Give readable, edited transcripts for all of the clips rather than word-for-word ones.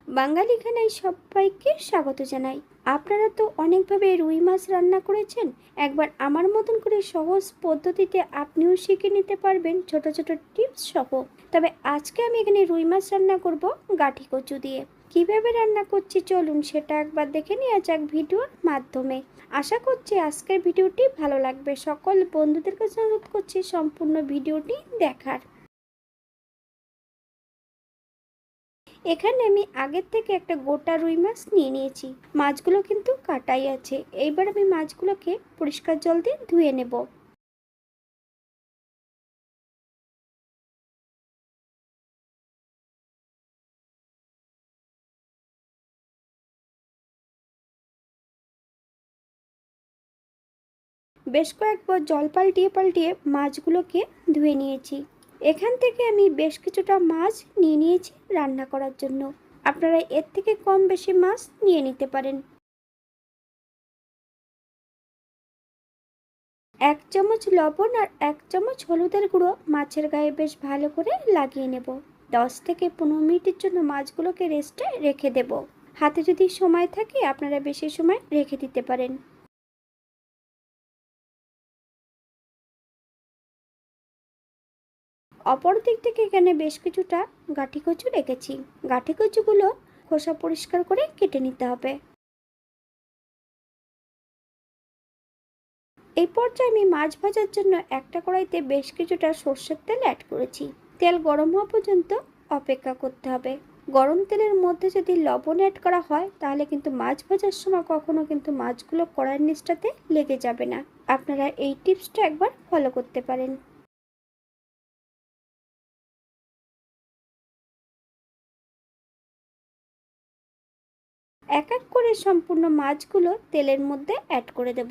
বাঙালি খানায় সবাইকে স্বাগত জানাই। আপনারা তো অনেকভাবে রুই মাছ রান্না করেছেন। একবার আমার মতন করে সহজ পদ্ধতিতে আপনিও শিখে নিতে পারবেন ছোট ছোট টিপস সহ। তবে আজকে আমি এখানে রুই মাছ রান্না করব গাঠি কচু দিয়ে। কিভাবে রান্না করছি চলুন সেটা একবার দেখে নেওয়া যাক ভিডিওর মাধ্যমে। আশা করছি আজকের ভিডিওটি ভালো লাগবে। সকল বন্ধুদের কাছে অনুরোধ করছি সম্পূর্ণ ভিডিওটি দেখার। এখানে আমি আগের থেকে একটা গোটা রুই মাছ নিয়ে নিয়েছি। মাছগুলো কিন্তু কাটাই আছে। এইবার আমি মাছগুলোকে পরিষ্কার জল দিয়ে ধুয়ে নেব। বেশ কয়েকবার জল পাল্টিয়ে পাল্টিয়ে মাছগুলোকে ধুয়ে নিয়েছি। এখান থেকে আমি বেশ কিছুটা মাছ নিয়ে নিয়েছি রান্না করার জন্য। আপনারা এর থেকে কম বেশি মাছ নিয়ে নিতে পারেন। 1 চামচ লবণ আর 1 চামচ হলুদের গুঁড়ো মাছের গায়ে বেশ ভালো করে লাগিয়ে নেব। 10 থেকে 15 মিনিটের জন্য মাছগুলোকে রেস্টে রেখে দেব। হাতে যদি সময় থাকে আপনারা বেশি সময় রেখে দিতে পারেন। অপর দিক থেকে এখানে বেশ কিছুটা গাঁঠি কচু রেখেছি। গাঁঠি কচুগুলো খোসা পরিষ্কার করে কেটে নিতে হবে। এই পর্যায়ে আমি মাছ ভাজার জন্য একটা কড়াইতে বেশ কিছুটা সর্ষের তেল অ্যাড করেছি। তেল গরম হওয়া পর্যন্ত অপেক্ষা করতে হবে। গরম তেলের মধ্যে যদি লবণ অ্যাড করা হয় তাহলে কিন্তু মাছ ভাজার সময় কখনো কিন্তু মাছগুলো কড়াইয়ের নিচটাতে লেগে যাবে না। আপনারা এই টিপসটা একবার ফলো করতে পারেন। এক এক করে সম্পূর্ণ মাছগুলো তেলের মধ্যে অ্যাড করে দেব।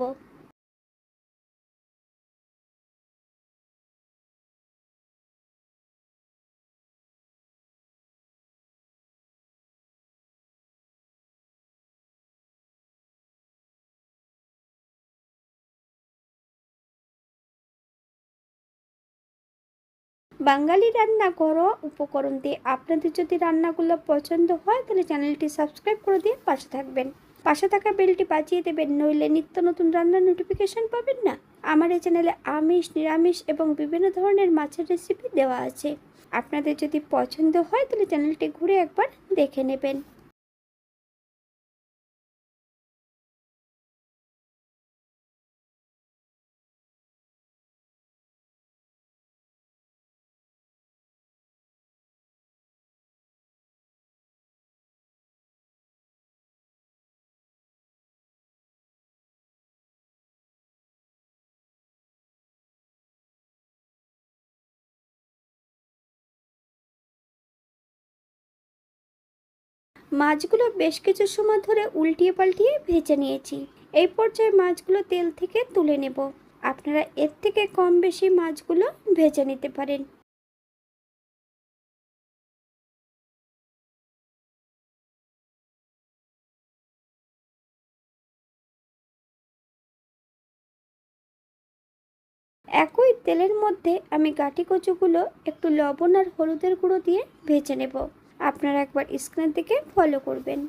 বাঙালি রান্না ঘরোয়া উপকরণ দিয়ে আপনাদের যদি রান্নাগুলো পছন্দ হয় তাহলে চ্যানেলটি সাবস্ক্রাইব করে দিয়ে পাশে থাকবেন। পাশে থাকা বেলটি বাজিয়ে দেবেন, নইলে নিত্য নতুন রান্নার নোটিফিকেশন পাবেন না। আমার এই চ্যানেলে আমিষ, নিরামিষ এবং বিভিন্ন ধরনের মাছের রেসিপি দেওয়া আছে। আপনাদের যদি পছন্দ হয় তাহলে চ্যানেলটি ঘুরে একবার দেখে নেবেন। মাছগুলো বেশ কিছু সময় ধরে উল্টিয়ে পাল্টিয়ে ভেজে নিয়েছি। এই পর্যায়ে মাছগুলো তেল থেকে তুলে নেব। আপনারা এর থেকে কম বেশি মাছগুলো ভেজে নিতে পারেন। একই তেলের মধ্যে আমি গাঁটি কচুগুলো একটু লবণ আর হলুদের গুঁড়ো দিয়ে ভেজে নেব। আপনারা একবার স্ক্রিন থেকে ফলো করবেন।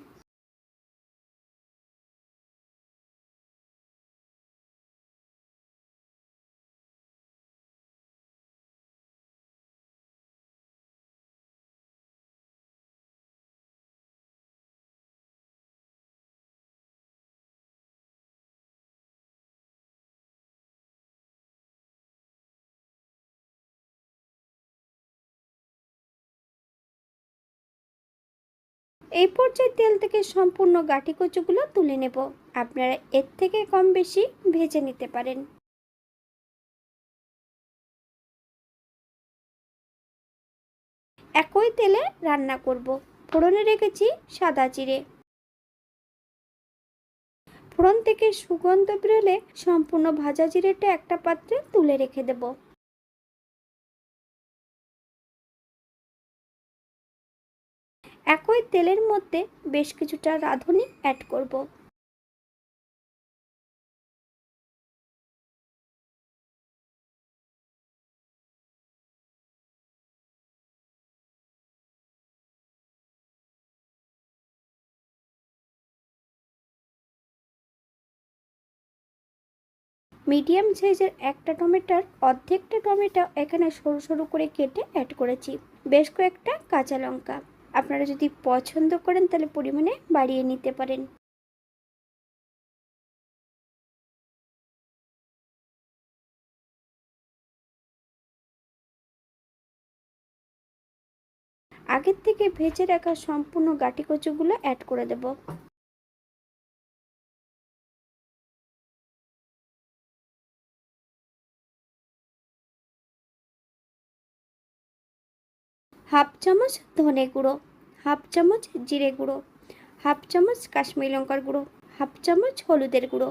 এই পর্যায়ে তেল থেকে সম্পূর্ণ গাঁটি কচুগুলো তুলে নেব। আপনারা এর থেকে কম বেশি ভেজে নিতে পারেন। একই তেলে রান্না করব। ফোড়নে রেখেছি সাদা জিরে। ফোড়ন থেকে সুগন্ধ বেরোলে সম্পূর্ণ ভাজা জিরেটা একটা পাত্রে তুলে রেখে দেব। একই তেলের মধ্যে বেশ কিছুটা রাঁধুনি অ্যাড করব। মিডিয়াম সাইজের একটা টমেটোর অর্ধেকটা টমেটো এখানে সরু সরু করে কেটে অ্যাড করেছি। বেশ কয়েকটা কাঁচা লঙ্কা। আপনারা যদি পছন্দ করেন তাহলে পরিমাণে বাড়িয়ে নিতে পারেন। আগের থেকে ভেজে রাখা সম্পূর্ণ গাটি কচুগুলো অ্যাড করে দেব। হাফ চামচ ধনে গুঁড়ো, হাফ চামচ জিরে গুঁড়ো, হাফ চামচ কাশ্মীরি লঙ্কার গুঁড়ো, হাফ চামচ হলুদের গুঁড়ো।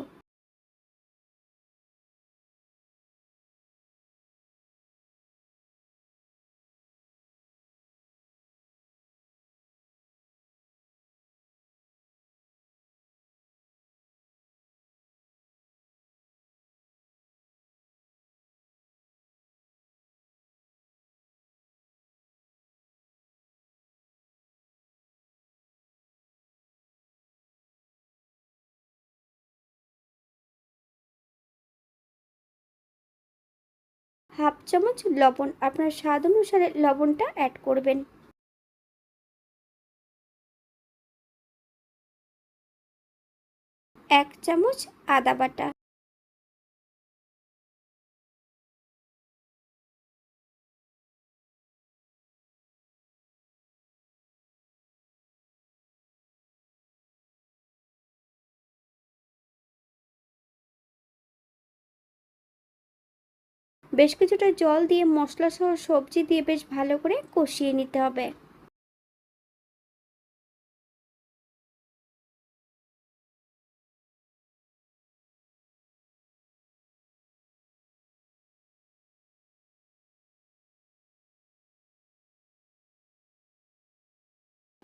হাফ চামচ লবণ, আপনার স্বাদ অনুসারে লবণটা অ্যাড করবেন। এক চামচ আদা বাটা। বেশ কিছুটা জল দিয়ে মশলা সহ সবজি দিয়ে বেশ ভালো করে কষিয়ে নিতে হবে।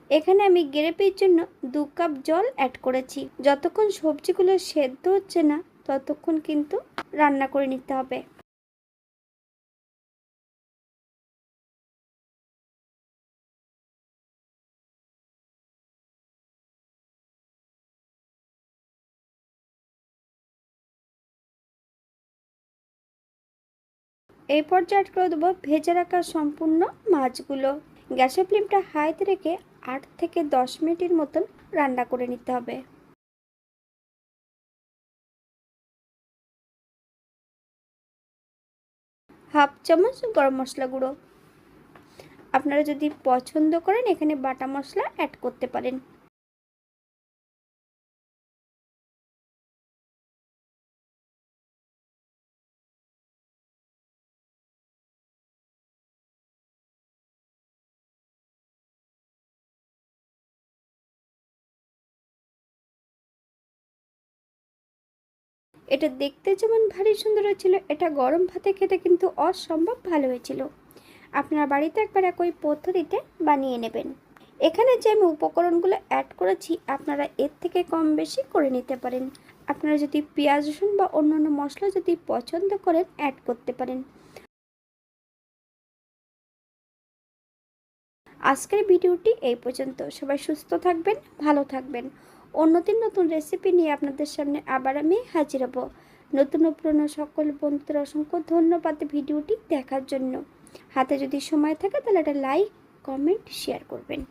এখানে আমি গ্রেভির জন্য 2 কাপ জল অ্যাড করেছি। যতক্ষণ সবজিগুলো সেদ্ধ হচ্ছে না ততক্ষণ কিন্তু রান্না করে নিতে হবে। এই পর্যায়ে অ্যাড করে দেবো ভেজে রাখা সম্পূর্ণ মাছগুলো। গ্যাসের ফ্লেমটা হাইতে রেখে 8 থেকে 10 মিনিটের মতন রান্না করে নিতে হবে। হাফ চামচ গরম মশলা গুঁড়ো। আপনারা যদি পছন্দ করেন এখানে বাটা মশলা অ্যাড করতে পারেন। এটা দেখতে যেমন ভারী সুন্দর হয়েছিল, এটা গরম ভাতে খেতে কিন্তু অসম্ভব ভালো হয়েছিল। আপনারা বাড়িতে একবার একই পদ্ধতিতে বানিয়ে নেবেন। এখানে যে আমি উপকরণগুলো অ্যাড করেছি আপনারা এর থেকে কম বেশি করে নিতে পারেন। আপনারা যদি পেঁয়াজ রসুন বা অন্যান্য মশলা যদি পছন্দ করেন অ্যাড করতে পারেন। আজকের ভিডিওটি এই পর্যন্ত। সবাই সুস্থ থাকবেন, ভালো থাকবেন। অন্যদিন নতুন রেসিপি নিয়ে আপনাদের সামনে আবার আমি হাজির হব। নতুন ও পুরনো সকল বন্ধুদের অসংখ্য ধন্যবাদ ভিডিওটি দেখার জন্য। হাতে যদি সময় থাকে তাহলে একটা লাইক, কমেন্ট, শেয়ার করবেন।